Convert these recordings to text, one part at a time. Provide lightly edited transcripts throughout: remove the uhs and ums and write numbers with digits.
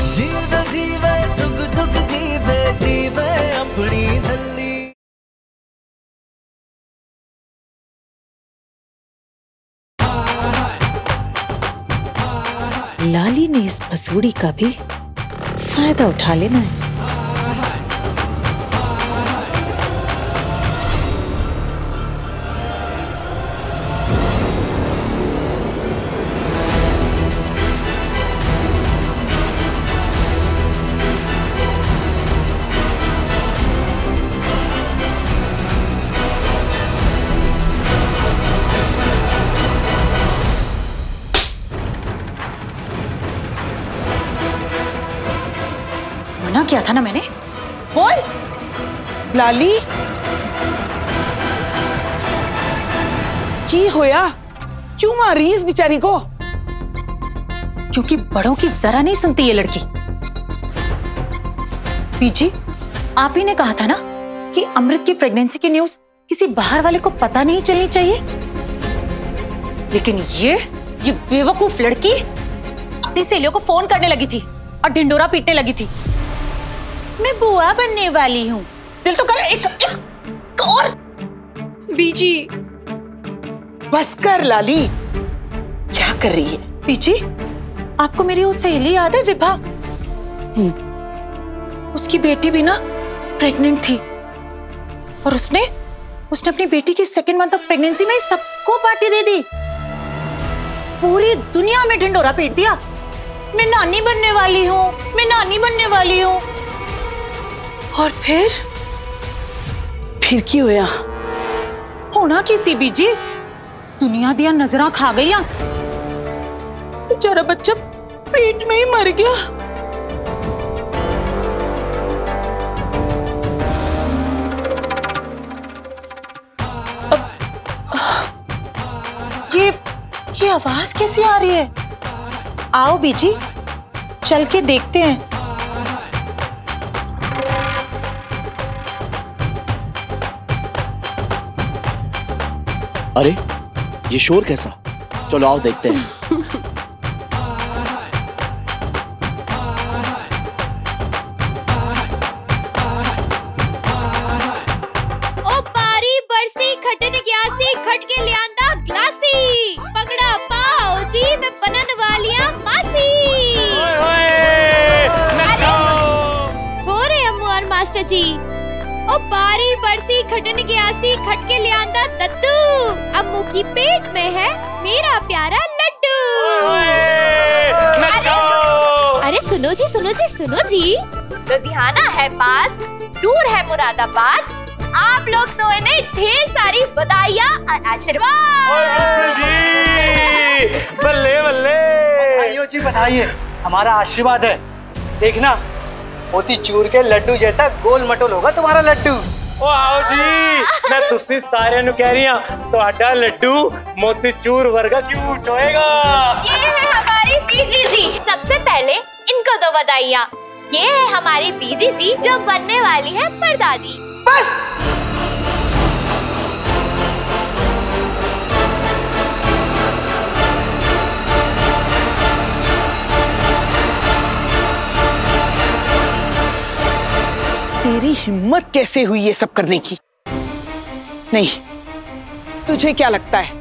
जीवे जीवे झुक झुक जीवे जीवे अपनी झल्ली। लाली ने इस भसूड़ी का भी फायदा उठा लेना है। मना किया था ना मैंने, बोल। लाली की होया, क्यों मारी इस बेचारी को? क्योंकि बड़ों की जरा नहीं सुनती ये लड़की। बीजी, आप ही ने कहा था ना कि अमृत की प्रेगनेंसी की न्यूज़ किसी बाहर वाले को पता नहीं चलनी चाहिए, लेकिन ये बेवकूफ लड़की अपनी सहेलियों को फोन करने लगी थी और ढिंडोरा पीटने लगी थी। मैं बुआ बनने वाली हूँ। दिल तो करे एक और। बीजी बस कर लाली, क्या कर रही है? बीजी, आपको मेरी वो सहेली याद है विभा? उसकी बेटी भी ना प्रेग्नेंट थी और उसने अपनी बेटी की सेकेंड मंथ ऑफ प्रेगनेंसी में सबको पार्टी दे दी। पूरी दुनिया में ढिंडोरा पीट दिया, मैं नानी बनने वाली हूँ, मैं नानी बनने वाली हूँ। और फिर की होया? होना किसी बीजी, दुनिया दिया नजरा खा गई। बेचारा बच्चा पेट में ही मर गया। ये आवाज कैसी आ रही है? आओ बीजी, चल के देखते हैं। अरे ये शोर कैसा? चलो आओ देखते हैं। ओ पारी बरसी खटन ग्यासी खट के लियांदा ग्लासी पगड़ा पाओ जी मैं बनन वालिया मासी। हो रे अम्मू और मास्टर जी। ओ पारी बरसी खटन ग्यासी खट के लियांदा दद्दू अम्मू की पेट में है मेरा प्यारा लड्डू। अरे सुनो जी सुनो जी सुनो जी, लुधियाना है पास, दूर है मुरादाबाद, आप लोग तो इन्हें ढेर सारी बधाइयाँ और आशीर्वाद। बल्ले बल्ले भाइयों जी बधाइए, हमारा आशीर्वाद है। देखना मोती चूर के लड्डू जैसा गोल मटोल होगा तुम्हारा लड्डू। ओ आओ जी, मैं तुसी सारे नु कह रही हूं, ਤੁਹਾਡਾ लड्डू मोती चूर वर्गा क्यूट होएगा। ये है हमारी बीजी जी, सबसे पहले इनको दो बधाइयाँ। ये है हमारी बीजी जी जो बनने वाली है परदादी। बस तेरी हिम्मत कैसे हुई ये सब करने की? नहीं, तुझे क्या लगता है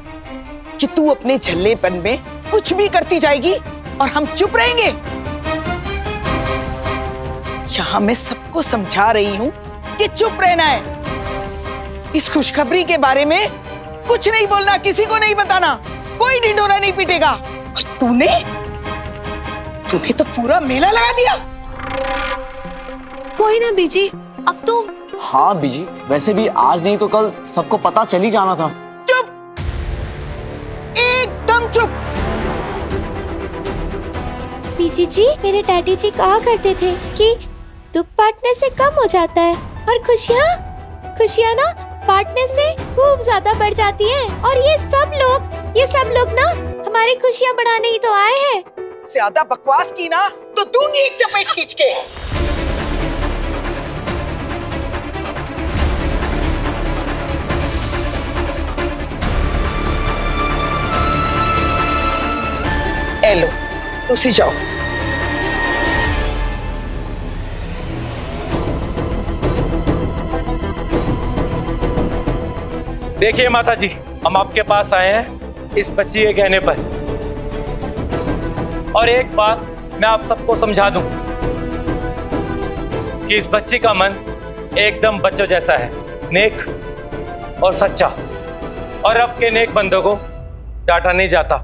कि तू अपने झल्लेपन में कुछ भी करती जाएगी और हम चुप रहेंगे? यहाँ मैं सबको समझा रही हूँ कि चुप रहना है। इस खुशखबरी के बारे में कुछ नहीं बोलना, किसी को नहीं बताना, कोई ढिंढोरा नहीं पीटेगा। और तूने तो पूरा मेला लगा दिया। कोई ना बीजी, अब तो। हाँ बीजी, वैसे भी आज नहीं तो कल सबको पता चल ही जाना था। चुप, एकदम चुप। बीजी जी, मेरे डैडी जी कहा करते थे कि दुख बांटने से कम हो जाता है और खुशियाँ ना बांटने से खूब ज्यादा बढ़ जाती हैं। और ये सब लोग ना हमारी खुशियाँ बढ़ाने ही तो आए हैं। ज्यादा बकवास की ना तो दूंगी एक चपेट खींच के। ए लो, तुसी जाओ। देखिए माता जी, हम आपके पास आए हैं इस बच्ची के कहने पर। और एक बात मैं आप सबको समझा दूं कि इस बच्ची का मन एकदम बच्चों जैसा है, नेक और सच्चा, और रब के नेक बंदों को डांटा नहीं जाता।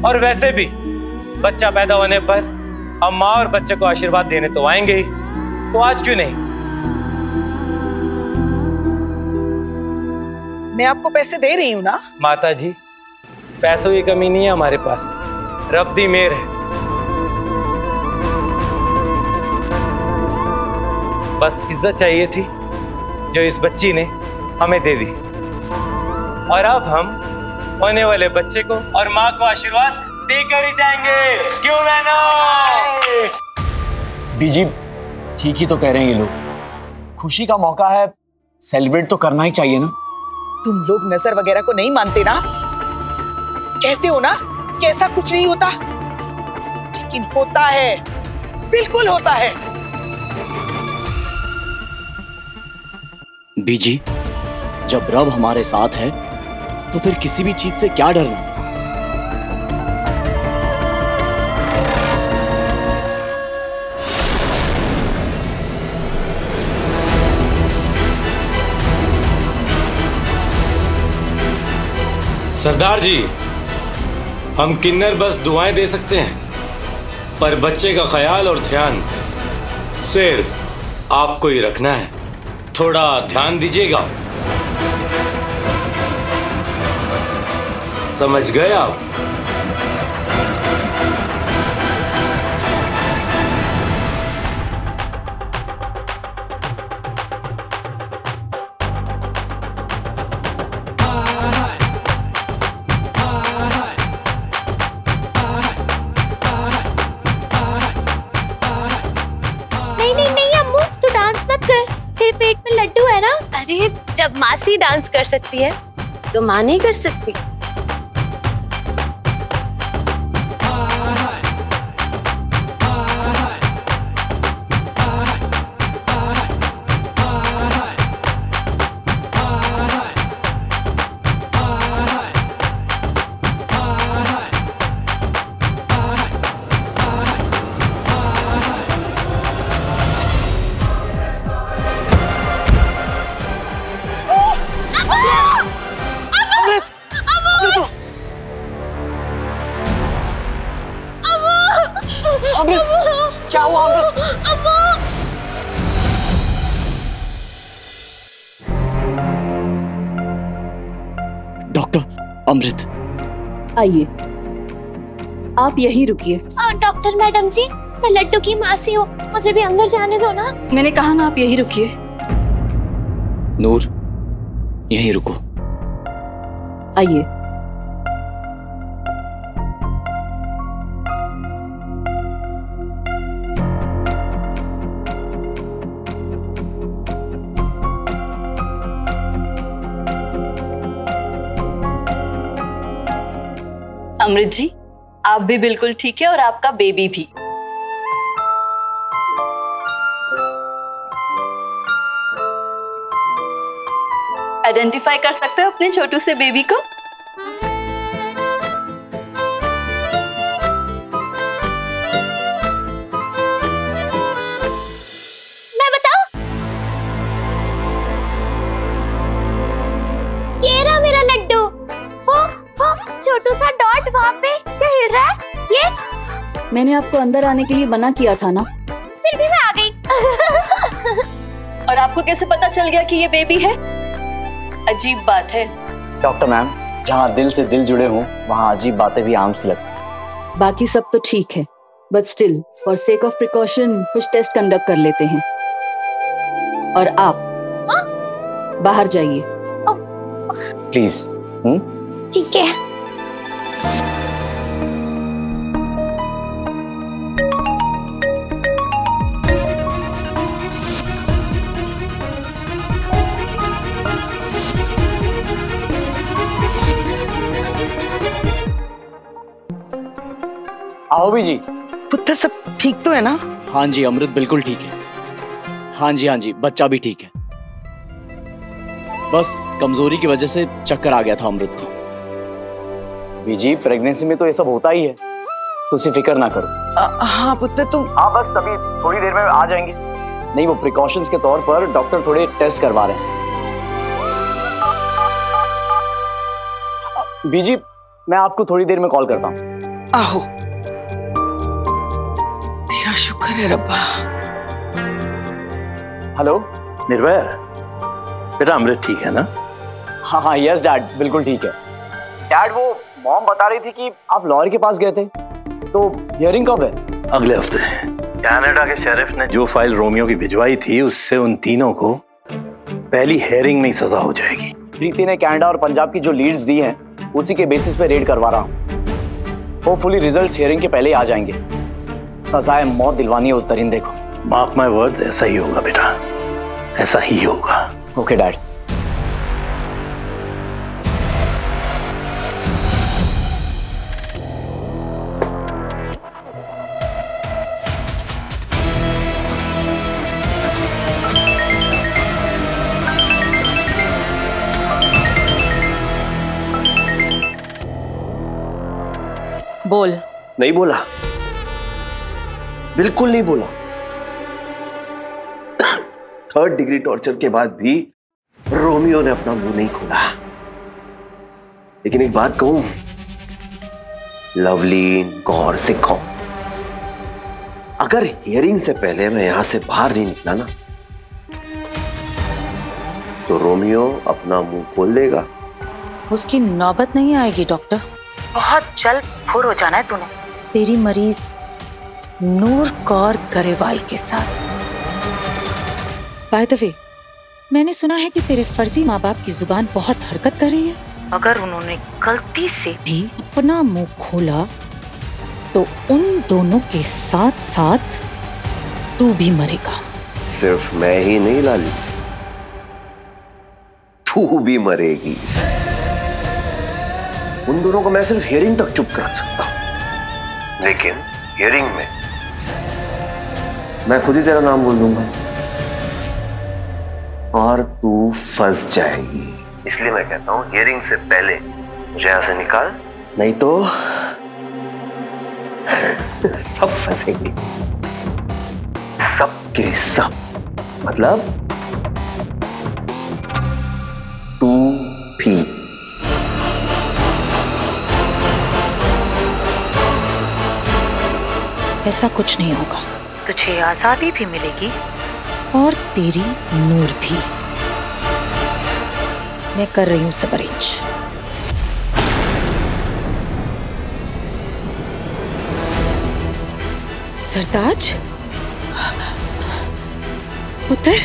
और वैसे भी बच्चा पैदा होने पर हम माँ और बच्चे को आशीर्वाद देने तो आएंगे ही, तो आज क्यों नहीं? मैं आपको पैसे दे रही हूँ ना। माता जी, पैसों की कमी नहीं है हमारे पास, रब दी मेहर है। बस इज्जत चाहिए थी जो इस बच्ची ने हमें दे दी, और अब हम होने वाले बच्चे को और माँ को आशीर्वाद देकर ही जाएंगे। क्यों बहनों? बीजी ठीक ही तो कह रहे हैं ये लोग। खुशी का मौका है, सेलिब्रेट तो करना ही चाहिए ना। तुम लोग नजर वगैरह को नहीं मानते ना, कहते हो ना कि ऐसा कुछ नहीं होता, लेकिन होता है, बिल्कुल होता है। बीजी, जब रब हमारे साथ है तो फिर किसी भी चीज से क्या डरना। सरदार जी, हम किन्नर बस दुआएं दे सकते हैं, पर बच्चे का ख्याल और ध्यान सिर्फ आपको ही रखना है। थोड़ा ध्यान दीजिएगा, समझ गए आप? नहीं अम्मू, तू डांस मत कर, तेरे पेट में लड्डू है ना। अरे जब मासी डांस कर सकती है तो माँ नहीं कर सकती। अमृत, क्या हुआ अमृत? डॉक्टर अमृत, आइए, आप यहीं रुकिए। डॉक्टर मैडम जी, मैं लड्डू की मासी हूँ, मुझे भी अंदर जाने दो ना। मैंने कहा ना आप यहीं रुकिए। नूर, यहीं रुको। आइए। अमृत जी, आप भी बिल्कुल ठीक है और आपका बेबी भी। आइडेंटिफाई कर सकते हो अपने छोटू से बेबी को? मैं बताऊं? ये रहा मेरा लड्डू। वो छोटू सा डॉट वहाँ पे जो हिल रहा है, ये मैंने आपको अंदर आने के लिए मना किया था ना। फिर भी मैं आ गई। और आपको कैसे पता चल गया कि ये बेबी है? अजीब बात है। डॉक्टर मैम, जहाँ दिल से दिल जुड़े हों वहाँ अजीब बातें भी आम सी लगती। बाकी सब तो ठीक है, but still for sake of precaution कुछ टेस्ट कंडक्ट कर लेते हैं। और आप बाहर जाइए प्लीज। ठीक है। आओ भी जी। पुत्र सब ठीक तो है ना? हाँ जी अमृत, बिल्कुल ठीक है। हाँ जी, बच्चा भी ठीक है। बस कमजोरी की वजह से चक्कर आ गया था अमृत को। बीजी, प्रेगनेंसी में तो ये सब होता ही है, तुझे फिक्र ना करो। हाँ पुत्र, तुम हाँ बस अभी थोड़ी देर में आ जाएंगे। नहीं, वो प्रिकॉशंस के तौर पर डॉक्टर थोड़े टेस्ट करवा रहे हैं। बीजी, मैं आपको थोड़ी देर में कॉल करता हूँ। आहो, तेरा शुक्र है रब्बा। हेलो निर्भय, बेटा अमृत ठीक है ना? हाँ, यस डैड, बिल्कुल ठीक है। डैड, वो मॉम बता रही थी कि आप लॉयर के पास गए थे, तो हियरिंग कब है? अगले हफ्ते। कनाडा के शेरिफ ने जो फाइल रोमियो की भिजवाई थी, उससे उन तीनों को पहली हियरिंग में ही सजा हो जाएगी। प्रीति ने कनाडा और पंजाब की जो लीड्स दी हैं, उसी के बेसिस पे रेड करवा रहा हूँ। होपफुली रिजल्ट्स हियरिंग के पहले ही आ जाएंगे। सजाए मौत दिलवानी है उस दरिंदे को। मार्क माय वर्ड्स, ऐसा ही होगा बेटा, ऐसा ही होगा। Okay dad. बोल। नहीं बोला, बिल्कुल नहीं बोला। 3rd डिग्री टॉर्चर के बाद भी रोमियो ने अपना मुंह नहीं खोला। लेकिन एक बात कहूं, लवलीन, गौर से कहो, अगर हियरिंग से पहले मैं यहां से बाहर नहीं निकला ना, तो रोमियो अपना मुंह खोल देगा। उसकी नौबत नहीं आएगी डॉक्टर, बहुत जल्द फुर हो जाना है तूने। तेरी मरीज नूर कौर गरेवाल के साथ। बाय द वे, मैंने सुना है कि तेरे फर्जी माँ बाप की जुबान बहुत हरकत कर रही है। अगर उन्होंने गलती से भी अपना मुंह खोला तो उन दोनों के साथ साथ तू भी मरेगा। सिर्फ मैं ही नहीं लाली, तू भी मरेगी। उन दोनों को मैं सिर्फ हियरिंग तक चुप कर सकता हूं, लेकिन हियरिंग में मैं खुद ही तेरा नाम बोल दूंगा और तू फंस जाएगी। इसलिए मैं कहता हूं हियरिंग से पहले मुझे यहां से निकाल, नहीं तो सब फंसेंगे, सब के सब। मतलब तू भी। ऐसा कुछ नहीं होगा, तुझे आजादी भी मिलेगी और तेरी नूर भी। मैं कर रही हूं सब अरेंज। सरताज, पुत्र,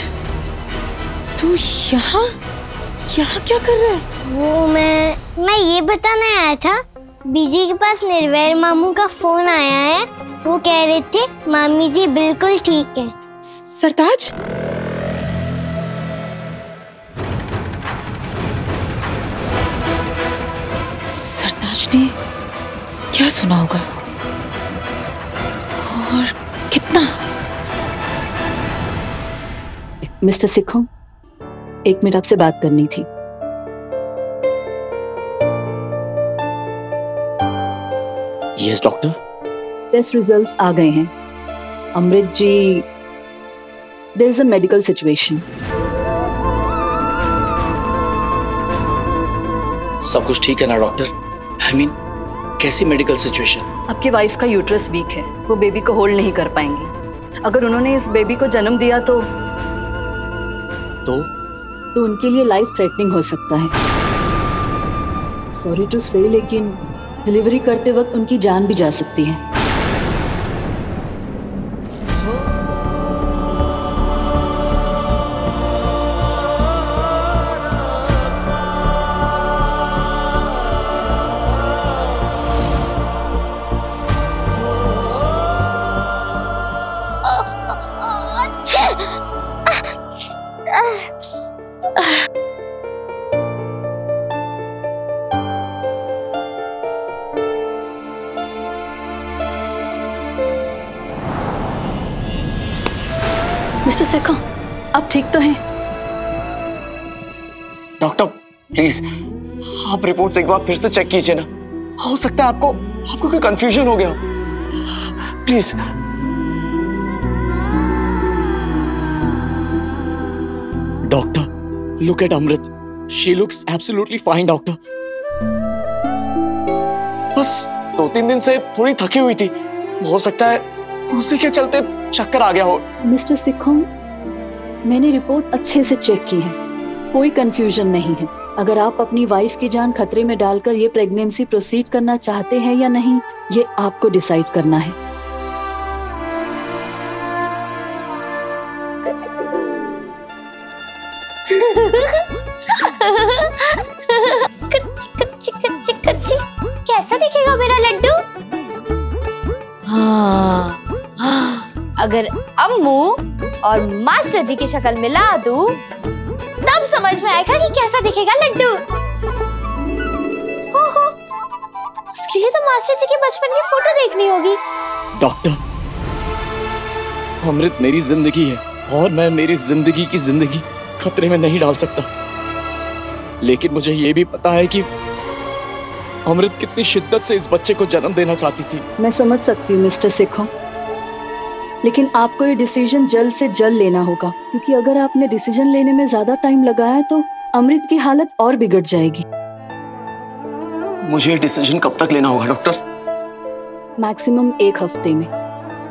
तू यहाँ क्या कर रहा है? वो मैं ये बताने आया था, बीजी के पास निर्वैर मामू का फोन आया है। वो कह रहे थे मामी जी बिल्कुल ठीक है। सरताज, सरताज ने क्या सुना होगा और कितना? मिस्टर सिखो, 1 मिनट आपसे बात करनी थी। Yes doctor. टेस्ट रिजल्ट्स आ गए हैं। Amrit ji, there is a medical situation. सब कुछ ठीक है ना डॉक्टर? आई मीन, कैसी मेडिकल सिचुएशन? आपकी वाइफ का यूट्रस वीक है, वो बेबी को होल्ड नहीं कर पाएंगी। अगर उन्होंने इस बेबी को जन्म दिया तो उनके लिए लाइफ थ्रेटनिंग हो सकता है। सॉरी टू से, लेकिन डिलीवरी करते वक्त उनकी जान भी जा सकती है। मिस्टर सेखा, आप ठीक तो हैं? डॉक्टर प्लीज आप रिपोर्ट्स एक बार फिर से चेक कीजिए ना, हो सकता है आपको कोई कंफ्यूजन हो गया, please. Doctor look at Amrit, she looks absolutely fine doctor. बस 2-3 दिन से थोड़ी थकी हुई थी, हो सकता है उसी के चलते चक्कर आ गया हो। मिस्टर सिखोम, मैंने रिपोर्ट अच्छे से चेक की है, कोई कंफ्यूजन नहीं है। अगर आप अपनी वाइफ की जान खतरे में डालकर ये प्रेगनेंसी प्रोसीड करना चाहते हैं या नहीं, ये आपको डिसाइड करना है। कच्ची कैसा दिखेगा मेरा लड्डू? हाँ, अगर अम्मू और मास्टर जी की शक्ल मिला दूं, तब समझ में आएगा कि कैसा दिखेगा लड्डू। हो, उसके लिए तो मास्टर जी के बचपन की फोटो देखनी होगी। डॉक्टर, अमृत मेरी जिंदगी है और मैं मेरी जिंदगी की जिंदगी खतरे में नहीं डाल सकता, लेकिन मुझे ये भी पता है कि अमृत कितनी शिद्दत से इस बच्चे को जन्म देना चाहती थी। मैं समझ सकती हूँ मिस्टर सिखोम, लेकिन आपको ये डिसीजन जल्द से जल्द लेना होगा, क्योंकि अगर आपने डिसीजन लेने में ज्यादा टाइम लगाया तो अमृत की हालत और बिगड़ जाएगी। मुझे डिसीजन कब तक लेना होगा डॉक्टर? मैक्सिमम 1 हफ्ते में,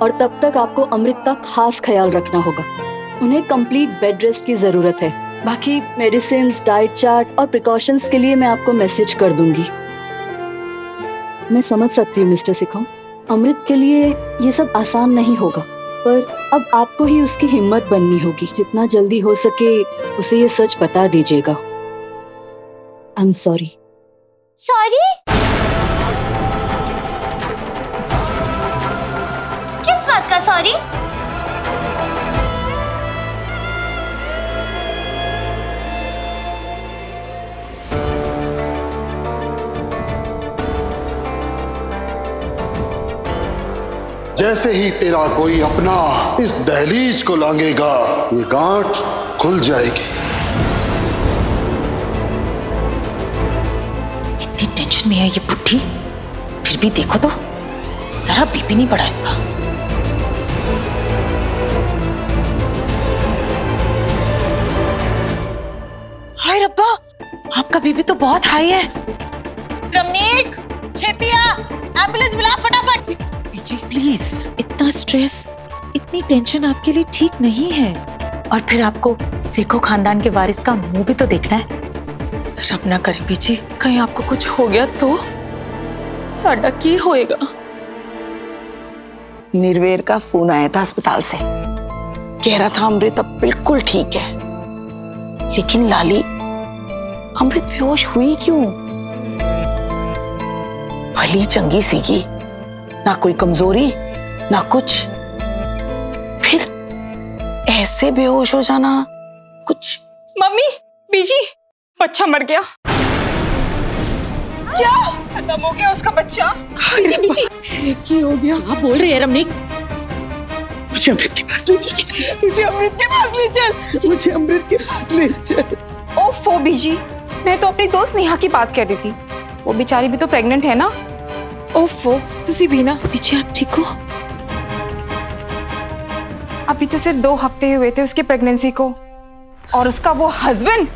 और तब तक आपको अमृत का खास ख्याल रखना होगा। उन्हें कंप्लीट बेड रेस्ट की जरूरत है। बाकी मेडिसिन, डाइट चार्ट और प्रिकॉशंस के लिए मैं आपको मैसेज कर दूंगी। मैं समझ सकती हूँ मिस्टर सिखोम, अमृत के लिए ये सब आसान नहीं होगा, पर अब आपको ही उसकी हिम्मत बननी होगी। जितना जल्दी हो सके उसे ये सच बता दीजिएगा। I am sorry. सॉरी? किस बात का सॉरी? जैसे ही तेरा कोई अपना इस दहलीज को लांघेगा, ये गांठ खुल जाएगी। इतनी टेंशन में है ये बुढ़ी, फिर भी देखो तो जरा बीपी नहीं बढ़ा इसका। हाय रब्बा, आपका बीपी तो बहुत हाई है। रमनीक, छेतिया, एम्बुलेंस बुला फटाफट। जी प्लीज, इतना स्ट्रेस, इतनी टेंशन आपके लिए ठीक नहीं है। और फिर आपको सेखो खानदान के वारिस का मुंह भी तो देखना है। रब ना करे पीछे कहीं आपको कुछ हो गया तो साडा की होएगा। निर्वेर का फोन आया था अस्पताल से, कह रहा था अमृत अब बिल्कुल ठीक है, लेकिन लाली अमृत बेहोश हुई क्यों? भली चंगी सीगी, ना कोई कमजोरी ना कुछ, फिर ऐसे बेहोश हो जाना कुछ। मम्मी, बीजी, बच्चा मर गया। क्या खत्म हो गया उसका बच्चा? बीजी क्या हो गया? क्या बोल रही है रमनीक? मुझे अमृत के पास ले चल, मुझे अमृत के पास ले चल, मुझे अमृत के पास ले चल। ओफो बीजी, मैं तो अपनी दोस्त नेहा की बात कर रही थी, वो बेचारी भी तो प्रेग्नेंट है ना। ओफो, तुसी भी ना। पीछे आप ठीक हो? अभी तो सिर्फ 2 हफ्ते हुए थे उसके प्रेगनेंसी को, और उसका वो हस्बैंड,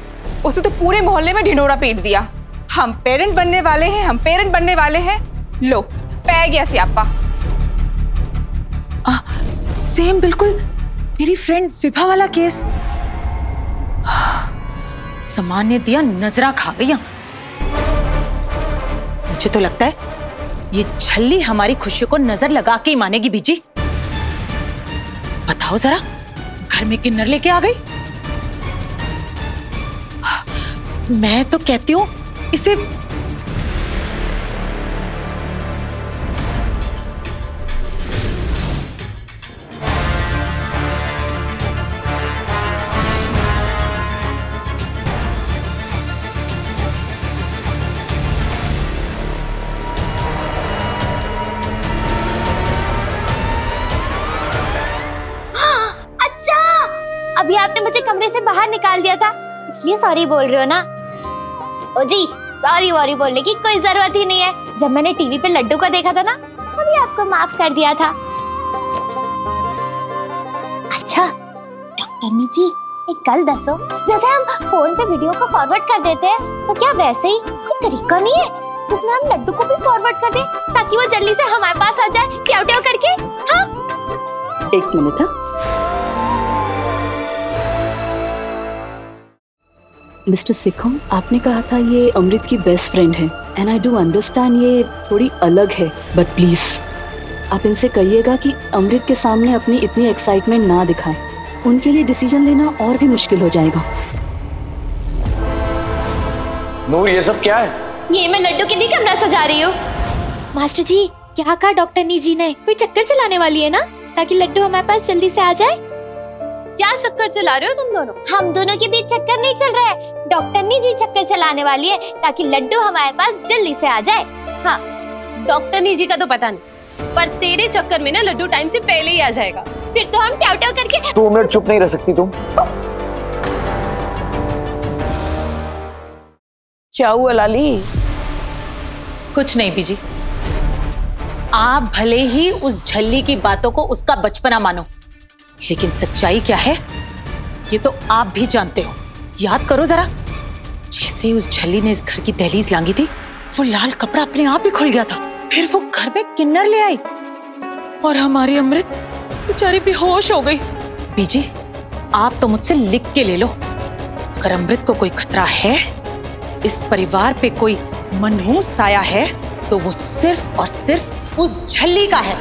उसे तो पूरे मोहल्ले में ढिंडोरा पीट दिया। हम पेरेंट बनने वाले हैं, हम पेरेंट बनने वाले हैं। लो, पै गया सियापा। सेम बिल्कुल मेरी फ्रेंड विभा वाला केस। सामान्य दिया नजरा खा गई। मुझे तो लगता है ये छल्ली हमारी खुशी को नजर लगा के ही मानेगी। बीजी बताओ जरा, घर में किन्नर लेके आ गई? मैं तो कहती हूँ इसे अभी आपने मुझे बाहर निकाल दिया था, इसलिए सॉरी बोल रहे हो ना? ओ जी, सॉरी वॉरी बोलने की कोई जरूरत ही नहीं है। जब मैंने टीवी पे लड्डू को देखा था ना, तभी आपको माफ कर दिया था। अच्छा डॉक्टरनी जी, एक गल दसो, जैसे हम फोन पे वीडियो को फॉरवर्ड कर देते हैं, तो क्या वैसे ही कोई तरीका नहीं है जिसमें हम लड्डू को भी फॉरवर्ड कर दें, ताकि वो जल्दी से हमारे पास आ जाए ट्याव ट्याव करके? हाँ, एक मिनट। मिस्टर सिखम, आपने कहा था ये अमृत की बेस्ट फ्रेंड है, एंड आई डू अंडरस्टैंड ये थोड़ी अलग है, बट प्लीज आप इनसे कहिएगा कि अमृत के सामने अपनी इतनी एक्साइटमेंट ना दिखाएं। उनके लिए डिसीजन लेना और भी मुश्किल हो जाएगा। नूर, ये सब क्या है? ये मैं लड्डू के लिए कमरा सजा रही हूँ। मास्टर जी, क्या कहा डॉक्टरनी जी ने? कोई चक्कर चलाने वाली है ना, ताकि लड्डू हमारे पास जल्दी से आ जाए? क्या चक्कर चला रहे हो तुम दोनों? हम दोनों के बीच चक्कर नहीं चल रहा है, डॉक्टरनी जी चक्कर चलाने वाली है, ताकि लड्डू हमारे पास जल्दी से आ जाए। हाँ, डॉक्टरनी जी का तो पता नहीं, पर तेरे चक्कर में ना लड्डू टाइम से पहले ही आ जाएगा। फिर तो हम ट्याव ट्याव करके। 2 मिनट चुप नहीं रह सकती तुम? क्या हुआ लाली? कुछ नहीं बीजी, आप भले ही उस झल्ली की बातों को उसका बचपना मानो, लेकिन सच्चाई क्या है ये तो आप भी जानते हो। याद करो जरा, जैसे ही उस झल्ली ने इस घर की दहलीज लांगी थी, वो लाल कपड़ा अपने आप ही खुल गया था। फिर वो घर में किन्नर ले आई और हमारी अमृत बेचारी बेहोश हो गई। बीजी, आप तो मुझसे लिख के ले लो, अगर अमृत को कोई खतरा है, इस परिवार पे कोई मनहूस साया है, तो वो सिर्फ और सिर्फ उस झल्ली का है।